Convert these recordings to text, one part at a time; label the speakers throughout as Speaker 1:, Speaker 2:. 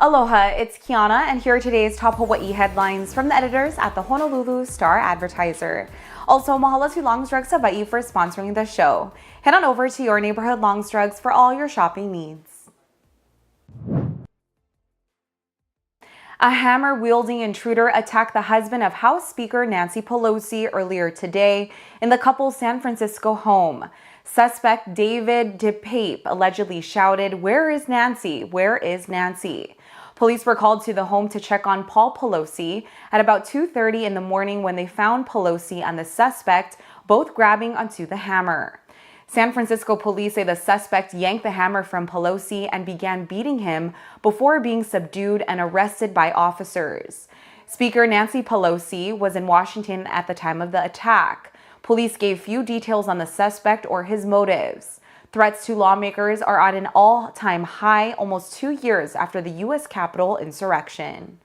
Speaker 1: Aloha, it's Kiana, and here are today's top Hawaii headlines from the editors at the Honolulu Star-Advertiser. Also, mahalo to Longs Drugs Hawaii for sponsoring the show. Head on over to your neighborhood Longs Drugs for all your shopping needs. A hammer-wielding intruder attacked the husband of House Speaker Nancy Pelosi earlier today in the couple's San Francisco home. Suspect David DePape allegedly shouted, "Where is Nancy? Where is Nancy?" Police were called to the home to check on Paul Pelosi at about 2:30 in the morning when they found Pelosi and the suspect both grabbing onto the hammer. San Francisco police say the suspect yanked the hammer from Pelosi and began beating him before being subdued and arrested by officers. Speaker Nancy Pelosi was in Washington at the time of the attack. Police gave few details on the suspect or his motives. Threats to lawmakers are at an all-time high almost 2 years after the U.S. Capitol insurrection.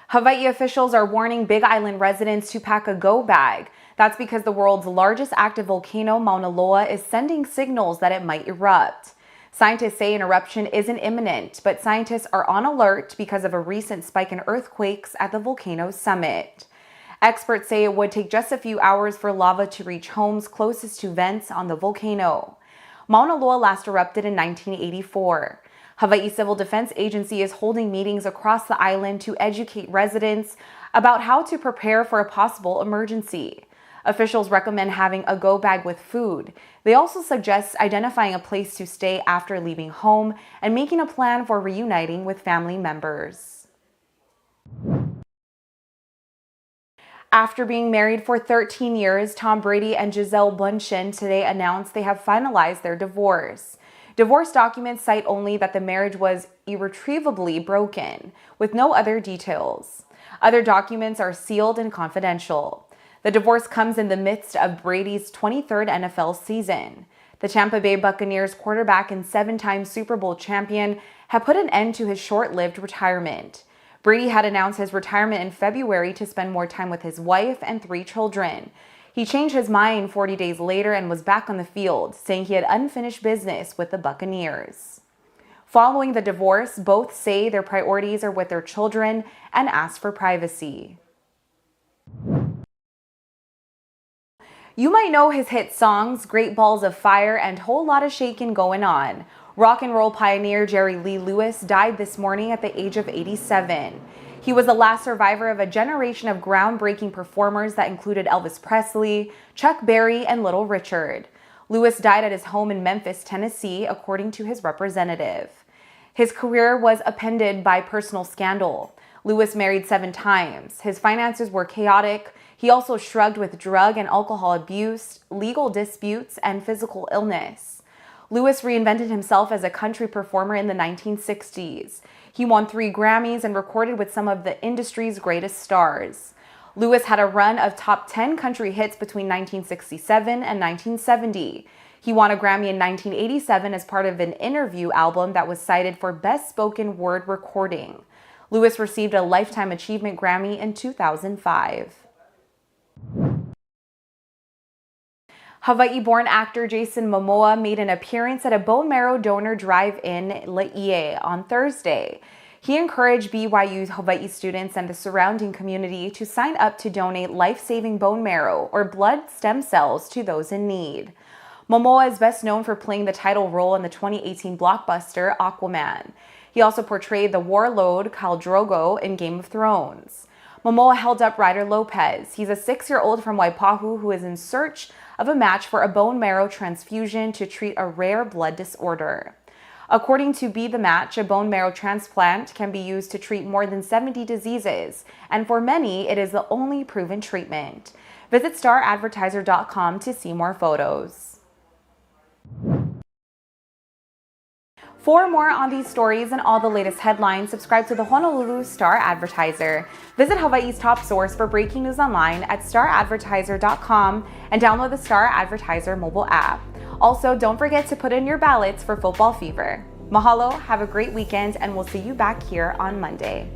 Speaker 1: Hawaii officials are warning Big Island residents to pack a go bag. That's because the world's largest active volcano, Mauna Loa, is sending signals that it might erupt. Scientists say an eruption isn't imminent, but scientists are on alert because of a recent spike in earthquakes at the volcano's summit. Experts say it would take just a few hours for lava to reach homes closest to vents on the volcano. Mauna Loa last erupted in 1984. Hawaii Civil Defense Agency is holding meetings across the island to educate residents about how to prepare for a possible emergency. Officials recommend having a go bag with food. They also suggest identifying a place to stay after leaving home and making a plan for reuniting with family members. After being married for 13 years, Tom Brady and Gisele Bündchen today announced they have finalized their divorce. Divorce documents cite only that the marriage was irretrievably broken, with no other details. Other documents are sealed and confidential. The divorce comes in the midst of Brady's 23rd NFL season. The Tampa Bay Buccaneers quarterback and 7-time Super Bowl champion have put an end to his short-lived retirement. Brady had announced his retirement in February to spend more time with his wife and 3 children. He changed his mind 40 days later and was back on the field, saying he had unfinished business with the Buccaneers. Following the divorce, both say their priorities are with their children and ask for privacy. You might know his hit songs, Great Balls of Fire and Whole Lotta Shakin' Goin' On. Rock and roll pioneer Jerry Lee Lewis died this morning at the age of 87. He was the last survivor of a generation of groundbreaking performers that included Elvis Presley, Chuck Berry, and Little Richard. Lewis died at his home in Memphis, Tennessee, according to his representative. His career was upended by personal scandal. Lewis married 7 times. His finances were chaotic. He also shrugged with drug and alcohol abuse, legal disputes, and physical illness. Lewis reinvented himself as a country performer in the 1960s. He won 3 Grammys and recorded with some of the industry's greatest stars. Lewis had a run of top 10 country hits between 1967 and 1970. He won a Grammy in 1987 as part of an interview album that was cited for Best Spoken Word Recording. Lewis received a Lifetime Achievement Grammy in 2005. Hawaii-born actor Jason Momoa made an appearance at a bone marrow donor drive-in Laie on Thursday. He encouraged BYU Hawaii students and the surrounding community to sign up to donate life-saving bone marrow or blood stem cells to those in need. Momoa is best known for playing the title role in the 2018 blockbuster Aquaman. He also portrayed the warlord Khal Drogo in Game of Thrones. Momoa held up Ryder Lopez. He's a 6-year-old from Waipahu who is in search of a match for a bone marrow transfusion to treat a rare blood disorder. According to Be the Match, a bone marrow transplant can be used to treat more than 70 diseases, and for many, it is the only proven treatment. Visit staradvertiser.com to see more photos. For more on these stories and all the latest headlines, subscribe to the Honolulu Star-Advertiser. Visit Hawaii's top source for breaking news online at staradvertiser.com and download the Star-Advertiser mobile app. Also, don't forget to put in your ballots for football fever. Mahalo, have a great weekend, and we'll see you back here on Monday.